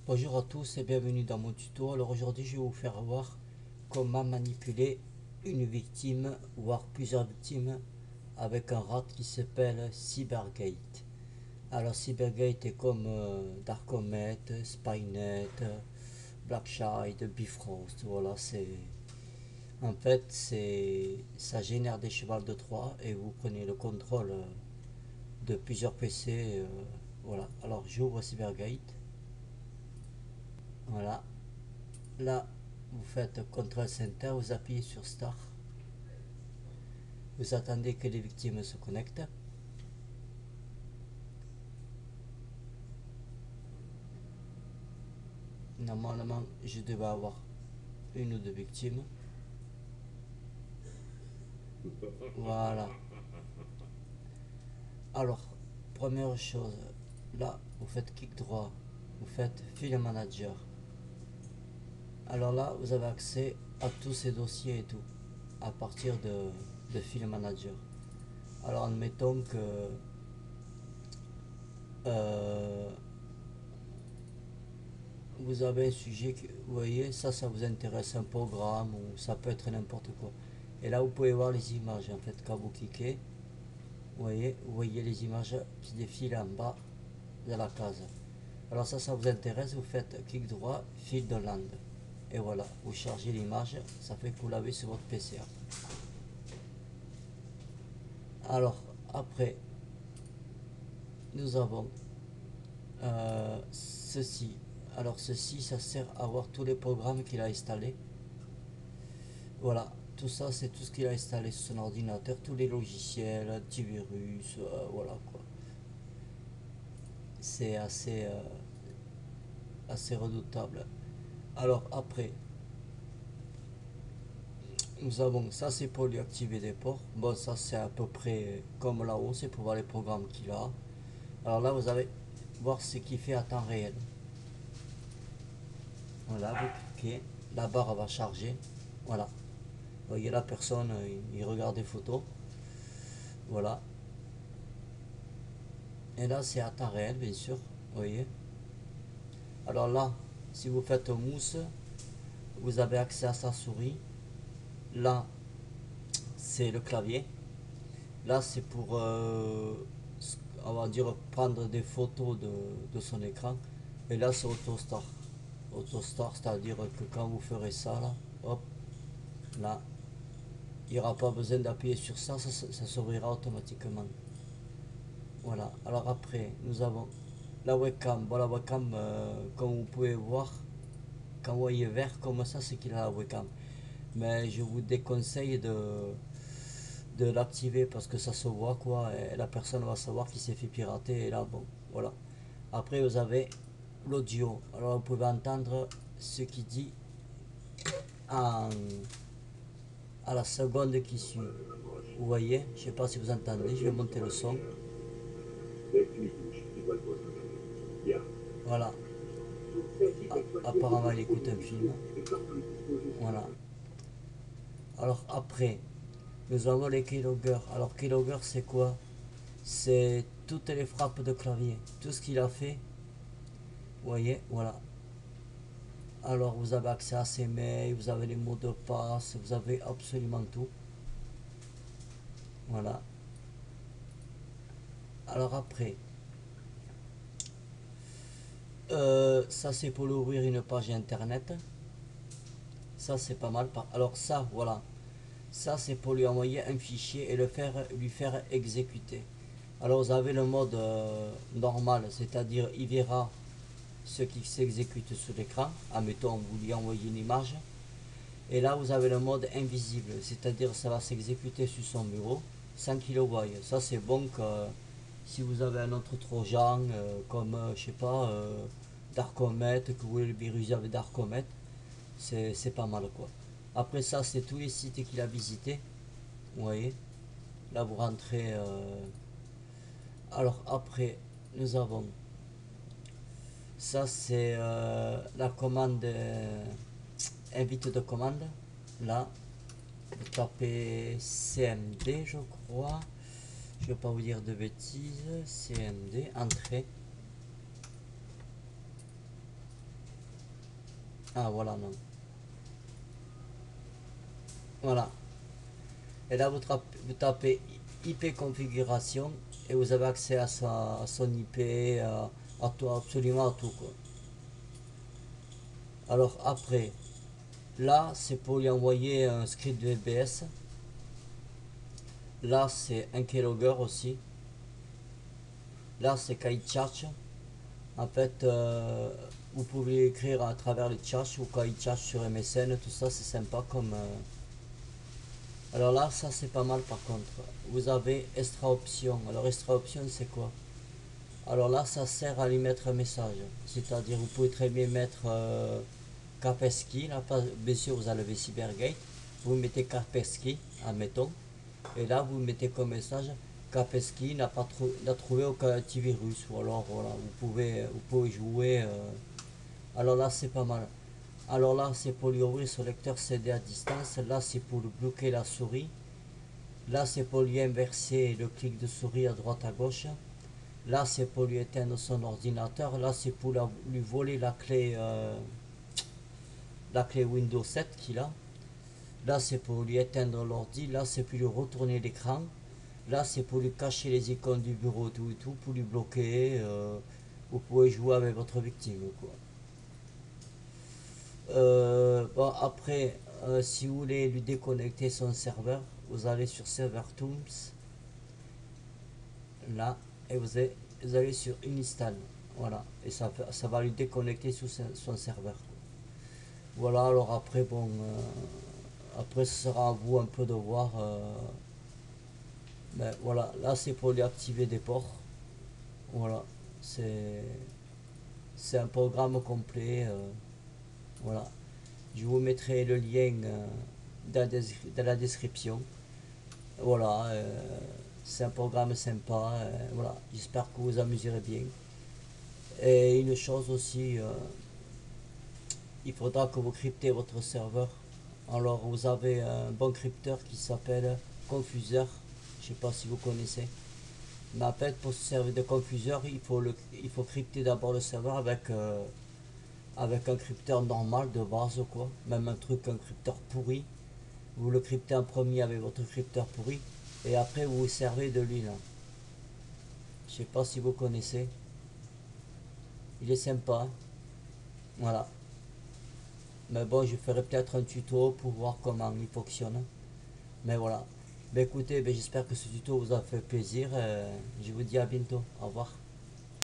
Bonjour à tous et bienvenue dans mon tuto. Alors aujourd'hui je vais vous faire voir comment manipuler une victime, voire plusieurs victimes avec un rat qui s'appelle Cybergate. Alors Cybergate est comme Darkcomet, Spynet, Blackshide, Bifrost. Voilà, c'est en fait c'est ça génère des chevals de Troie et vous prenez le contrôle de plusieurs PC. Voilà. Alors j'ouvre Cybergate. Voilà. Là, vous faites CTRL Center, vous appuyez sur Start, vous attendez que les victimes se connectent. Normalement, je devais avoir une ou deux victimes. Voilà. Alors, première chose, là, vous faites clic droit, vous faites File Manager. Alors là, vous avez accès à tous ces dossiers et tout, à partir de File Manager. Alors, admettons que euh, vous avez un sujet que vous voyez, ça vous intéresse, un programme ou ça peut être n'importe quoi. Et là, vous pouvez voir les images. En fait, quand vous cliquez, vous voyez les images qui défilent en bas de la case. Alors ça vous intéresse, vous faites clic droit, file de land. Et voilà, vous chargez l'image, ça fait que vous l'avez sur votre PC. Alors, après, nous avons ceci. Alors ceci, ça sert à voir tous les programmes qu'il a installés. Voilà, tout ça, c'est tout ce qu'il a installé sur son ordinateur, tous les logiciels, antivirus, voilà quoi. C'est assez redoutable. Alors après, nous avons ça, c'est pour lui activer des ports. Bon, ça c'est à peu près comme là-haut, c'est pour voir les programmes qu'il a. Alors là, vous allez voir ce qu'il fait à temps réel. Voilà, vous cliquez, la barre va charger. Voilà, vous voyez la personne, il regarde des photos. Voilà, et là c'est à temps réel, bien sûr. Vous voyez. Alors là, si vous faites mousse, vous avez accès à sa souris. Là, c'est le clavier. Là, c'est pour, on va dire, prendre des photos de son écran. Et là, c'est AutoStar. AutoStar, c'est-à-dire que quand vous ferez ça, là, hop, là, il n'y aura pas besoin d'appuyer sur ça, ça s'ouvrira automatiquement. Voilà. Alors après, nous avons la webcam. Bon, la webcam, comme vous pouvez voir, quand vous voyez vert comme ça, c'est qu'il a la webcam. Mais je vous déconseille de l'activer parce que ça se voit quoi, et la personne va savoir qu'il s'est fait pirater et là bon, voilà. Après vous avez l'audio, alors vous pouvez entendre ce qu'il dit en, à la seconde qui suit. Vous voyez, je sais pas si vous entendez, je vais monter le son. Voilà. Apparemment il écoute un film. Voilà. Alors après, nous avons les keyloggers. Alors keylogger c'est quoi? C'est toutes les frappes de clavier, tout ce qu'il a fait. Vous voyez, voilà. Alors vous avez accès à ses mails, vous avez les mots de passe, vous avez absolument tout. Voilà. Alors après, ça c'est pour ouvrir une page internet. Ça c'est pas mal. Alors ça, voilà. Ça c'est pour lui envoyer un fichier et lui faire exécuter. Alors vous avez le mode normal, c'est-à-dire il verra ce qui s'exécute sur l'écran. Admettons, vous lui envoyez une image. Et là, vous avez le mode invisible, c'est-à-dire ça va s'exécuter sur son bureau sans qu'il le voie. Ça, c'est bon que si vous avez un autre trojan, comme, je sais pas, Darkcomet, que vous voulez le virus avec Darkcomet, c'est pas mal quoi. Après ça, c'est tous les sites qu'il a visités. Vous voyez, là vous rentrez. Alors après, nous avons ça, c'est la commande invite de commande. Là, vous tapez CMD, je crois. Je ne vais pas vous dire de bêtises. CMD, entrée. Ah voilà, non. Voilà. Et là, vous tapez IP configuration et vous avez accès à son IP, à tout, absolument à tout, quoi. Alors après, là, c'est pour lui envoyer un script de VBS. Là, c'est un keylogger aussi. Là, c'est KiChat. En fait, vous pouvez écrire à travers le chat ou KiChat sur MSN, tout ça, c'est sympa comme. Alors là, ça c'est pas mal par contre. Vous avez extra option. Alors extra option, c'est quoi? Alors là, ça sert à lui mettre un message. C'est-à-dire, vous pouvez très bien mettre Kaspersky. Là, bien sûr, vous enlevez Cybergate. Vous mettez Kaspersky, admettons. Et là, vous mettez comme message Kaspersky n'a trouvé aucun antivirus. Ou alors, voilà, vous pouvez jouer. Alors là, c'est pas mal. Alors là, c'est pour lui ouvrir son lecteur CD à distance. Là, c'est pour lui bloquer la souris. Là, c'est pour lui inverser le clic de souris à droite à gauche. Là, c'est pour lui éteindre son ordinateur. Là, c'est pour lui voler la clé Windows 7 qu'il a. Là, c'est pour lui éteindre l'ordi. Là, c'est pour lui retourner l'écran. Là, c'est pour lui cacher les icônes du bureau, tout et tout, pour lui bloquer. Vous pouvez jouer avec votre victime, quoi. Bon, après, si vous voulez lui déconnecter son serveur, vous allez sur Server Tools, là, et vous allez sur Install. Voilà, et ça va lui déconnecter sur son serveur. Voilà, alors après, bon, après ce sera à vous un peu de voir. Mais voilà, là c'est pour lui activer des ports. Voilà, c'est c'est un programme complet. Voilà, je vous mettrai le lien dans la description. Voilà, c'est un programme sympa. Voilà, j'espère que vous vous amuserez bien. Et une chose aussi, il faudra que vous cryptez votre serveur. Alors vous avez un bon crypteur qui s'appelle Confuseur. Je ne sais pas si vous connaissez. Mais en fait, pour se servir de confuseur, il faut crypter d'abord le serveur avec un crypteur normal de base, quoi. Même un crypteur pourri. Vous le cryptez en premier avec votre crypteur pourri. Et après, vous vous servez de lui, là. Je sais pas si vous connaissez. Il est sympa, hein. Voilà. Mais bon, je ferai peut-être un tuto pour voir comment il fonctionne. Mais voilà. Ben écoutez, ben j'espère que ce tuto vous a fait plaisir. Je vous dis à bientôt. Au revoir.